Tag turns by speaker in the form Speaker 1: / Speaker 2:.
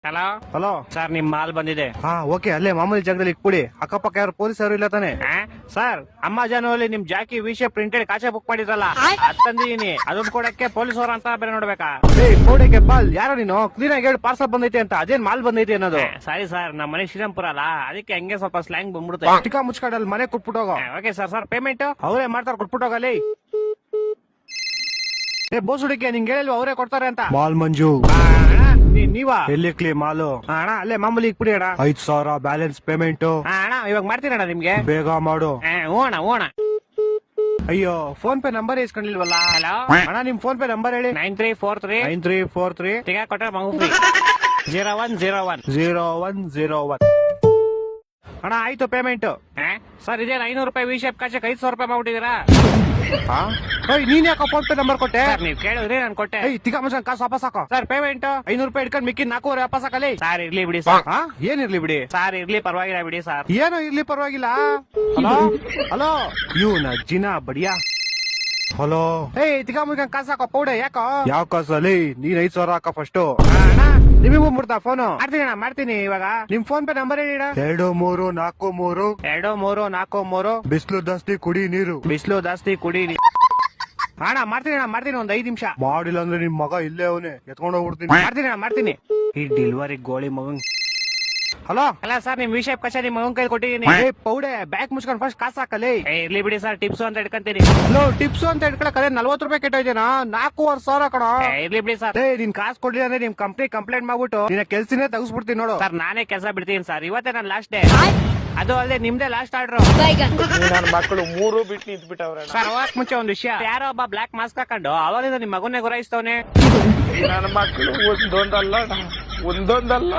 Speaker 1: Hello
Speaker 2: hello
Speaker 1: sir, ನಿಮ್ mall ಬಂದಿದೆ.
Speaker 2: ಹಾ ಓಕೆ, ಅಲ್ಲೇ ಮಾಮೂಲಿ ಜಾಗದಲ್ಲಿ ಇಟ್ಬಿಡಿ. ಅಕ್ಕಪಕ್ಕ ಯಾರು ಪೊಲೀಸ್ ಯಾರು ಇಲ್ಲ ತಾನೆ?
Speaker 1: ಸರ್, ಅಮೆಜಾನ್ ಅಲ್ಲಿ ನಿಮ್ ಜಾಕಿ ವಿಷಯ ಪ್ರಿಂಟೆಡ್ ಕಾಚೆ ಬುಕ್ ಮಾಡಿದ್ರಲ್ಲ, ಅದ್ ತಂದಿದೀನಿ. ಅದನ್ನ ಕೊಡಕ್ಕೆ ಪೊಲೀಸ್ ಅವ್ರ ಅಂತ ಬೇರೆ ನೋಡ್ಬೇಕಾ?
Speaker 2: ಏಯ್ ಕೋಡೆಗೆ ಬಾಲ್, ಯಾರೋ ನೀನು ಕ್ಲೀನ್ ಆಗಿ ಹೇಳಿ ಪಾರ್ಸಲ್ ಬಂದೈತೆ ಅಂತ. ಅದೇನ್ ಮಾಲ್ ಬಂದೈತೆ ಅನ್ನೋದು?
Speaker 1: ಸಾರಿ ಸರ್, ನಮ್ಮ ಮನೆ ಶ್ರೀರಾಮ್ಪುರ ಅಲ್ಲ, ಅದಕ್ಕೆ ಹಂಗೆ ಸ್ವಲ್ಪ ಸ್ಲ್ಯಾಂಗ್ ಬಂದ್ಬಿಡುತ್ತೆ.
Speaker 2: ಚಿಕ್ಕ ಮುಚ್ಕಾಡಲ್ಲಿ ಮನೆ ಕೊಟ್ಬಿಟ್ಟೋಗೋ.
Speaker 1: Okay sir. ಸರ್ ಪೇಮೆಂಟ್
Speaker 2: ಅವರೇ ಮಾಡ್ತಾರ, ಕೊಟ್ಬಿಟ್ಟೋಗಲಿ. ಏ ಬೋಸುಡಿಕೆ, ನಿಂಗೆ ಹೇಳಿಲ್ವ ಅವರೇ ಕೊಡ್ತಾರೆ ಅಂತ? ಮಾಲ್ ಮಂಜು
Speaker 1: ನೀವಾ?
Speaker 2: ಎಲ್ಲಿ ಕ್ಲೀ ಮಾಲು?
Speaker 1: ಅಣ್ಣ ಅಲ್ಲೇ ಮಾಮೂಲಿ ಇಕ್ಬಿಡಿ ಅಣ್ಣ.
Speaker 2: 5,000 ಬ್ಯಾಲೆನ್ಸ್ ಪೇಮೆಂಟ್.
Speaker 1: ಅಣ್ಣ ಇವಾಗ ಮಾಡ್ತೀನಿ ಅಣ್ಣ ನಿಮ್ಗೆ.
Speaker 2: ಬೇಗ ಮಾಡು.
Speaker 1: ಓಣ ಓಣ.
Speaker 2: ಅಯ್ಯೋ, ಫೋನ್ ಪೇ ನಂಬರ್ ಇಸ್ಕೊಂಡಿಲ್ವಲ್ಲ?
Speaker 1: ಹಲೋ
Speaker 2: ಅಣ್ಣ, ನಿಮ್ ಫೋನ್ ಪೇ ನಂಬರ್ ಹೇಳಿ.
Speaker 1: 9343
Speaker 2: 9343
Speaker 1: ತಿಗ ಕೊಟ್ರೆ ಮಗು ಫ್ರೀ. 0101
Speaker 2: 0101. ಅಣ್ಣ ಆಯ್ತು ಪೇಮೆಂಟ್.
Speaker 1: ಸರ್, ಇದೇ 500 ರೂಪಾಯಿ ವಿ ಶೇಪ್ ಕಾಚಕ್ಕೆ 500 ರೂಪಾಯಿ ಮಾಡ್ಬಿಟ್ಟಿದ್ದೀರಾ?
Speaker 2: ನೀನ್ ಯಾಕ ಫೋನ್ ಪೇ ನಂಬರ್ ಕೊಟ್ಟೆ?
Speaker 1: ಸರ್, ನೀವ್ ಕೇಳಿದ್ರಿ ನಾನು ಕೊಟ್ಟೆ.
Speaker 2: ತಿಕ್ಕ ಮನುಷ್ಯನ್ ಕಾಸು ವಾಪಸ್ ಹಾಕೋ.
Speaker 1: ಸರ್ ಪೇಮೆಂಟ್
Speaker 2: 500 ರೂಪಾಯಿ ಇಟ್ಕೊಂಡ್ ಮಿಕ್ಕಿ 400 ವಾಪಸ್ ಹಾಕಲಿ.
Speaker 1: ಸರ್ ಇರ್ಲಿ ಬಿಡಿ ಸರ್.
Speaker 2: ಏನಿರ್ಲಿ ಬಿಡಿ?
Speaker 1: ಸರ್ ಇರ್ಲಿ, ಪರವಾಗಿಲ್ಲ ಬಿಡಿ ಸರ್.
Speaker 2: ಏನೋ ಇರ್ಲಿ, ಪರವಾಗಿಲ್ಲ. ಹಲೋ ಹಲೋ, ಇವ್ನ ಜಿನ ಬಡಿಯಾ. ಹಲೋ, ತಿಕ್ಕ ಮುಗಿಕ ಕಾಸು ಹಾಕೋ ಪೌಡೆ. ಯಾಕೋ? ಯಾವ ಕಾಸಲ್ಲಿ? ನೀನ್ 5,000 ಹಾಕೋ ಫಸ್ಟ್. ನಿಮಗೂ ಮುಡ್ತಾ ಫೋನು?
Speaker 1: ಮಾಡ್ತೀನಿ ಅಣ್ಣ, ಮಾಡ್ತೀನಿ ಇವಾಗ.
Speaker 2: ನಿಮ್ ಫೋನ್ ಪೇ ನಂಬರ್ ಹೇಳಿ. 2343
Speaker 1: 2343
Speaker 2: ಬಿಸ್ಲು ಜಾಸ್ತಿ ಕುಡಿ ನೀರು.
Speaker 1: ಬಿಸಿಲು ಜಾಸ್ತಿ ಕುಡೀರಿ. ಅಣ್ಣ ಮಾಡ್ತೀನಿ ಒಂದ್ 5 ನಿಮಿಷ.
Speaker 2: ಮಾಡಿಲ್ಲ ಅಂದ್ರೆ ನಿಮ್ ಮಗ ಇಲ್ಲೇ ಅವನೇ ಎತ್ಕೊಂಡ್ ಹೋಗ್ಬಿಡ್ತೀನಿ.
Speaker 1: ಮಾಡ್ತೀನಿ. ಈ ಡೆಲಿವರಿ ಗೋಳಿ ಮಗನ್.
Speaker 2: ಹಲೋ
Speaker 1: ಅಲ್ಲ ಸರ್, ನಿಮ್ ವಿಷಯ ಕಷ ನಿಮ್ ಮಗನ್ ಕೈ ಕೊಟ್ಟಿದ್ದೀನಿ.
Speaker 2: ಪೌಡೆ ಬ್ಯಾಗ್ ಮುಚ್ಕೊಂಡ್ ಫಸ್ಟ್ ಕಾಸು ಹಾಕಲಿ.
Speaker 1: ಇರ್ಲಿ ಬಿಡಿ ಸರ್, ಟಿಪ್ಸ್ ಅಂತ ಇಟ್ಕೊಂತೀನಿ.
Speaker 2: ಹಲೋ, ಟಿಪ್ಸ್ ಅಂತ ಇಟ್ಕೊಳಕ್ 40 ರೂಪಾಯಿ ಕೆಟ್ಟೋಯ್ತೇನಾ? 4,500 ಕಣ.
Speaker 1: ಇರ್ಲಿ ಬಿಡಿ ಸರ್.
Speaker 2: ನೀನ್ ಕಾಸು ಕೊಡ್ಲಿಲ್ಲ ಅಂದ್ರೆ ನಿಮ್ ಕಂಪ್ನಿ ಕಂಪ್ಲೇಂಟ್ ಮಾಡ್ಬಿಟ್ಟು ನಿನ್ನ ಕೆಲ್ಸನೇ ತೆಗಿಸ್ಬಿಡ್ತೀನಿ ನೋಡು.
Speaker 1: ಸರ್, ನಾನೇ ಕೆಲಸ ಬಿಡ್ತೀನಿ ಸರ್. ಇವತ್ತೇ ನನ್ನ ಲಾಸ್ಟ್ ಡೇ. ಅದು ಅಲ್ಲದೆ ನಿಮ್ದೇ ಲಾಸ್ಟ್ ಆರ್ಡರ್.
Speaker 2: ನನ್ನ ಮಕ್ಕಳು 3 ಬಿಟ್ಟು ನಿಂತ್ಬಿಟ್ಟವ್ರೆ.
Speaker 1: ಸರ್, ಹೋಗಕ್ ಮುಂಚೆ ಒಂದ್ ವಿಷಯ. ಯಾರೋ ಒಬ್ಬ ಬ್ಲಾಕ್ ಮಾಸ್ಕ್ ಹಾಕೊಂಡು ಅವಾಗಿಂದ ನಿಮ್ ಮಗನ್ನೇ ಗುರಾಯಿಸ್ತವನೆ.
Speaker 2: ನನ್ನ ಮಕ್ಕಳು ಒಂದೊಂದಲ್ಲ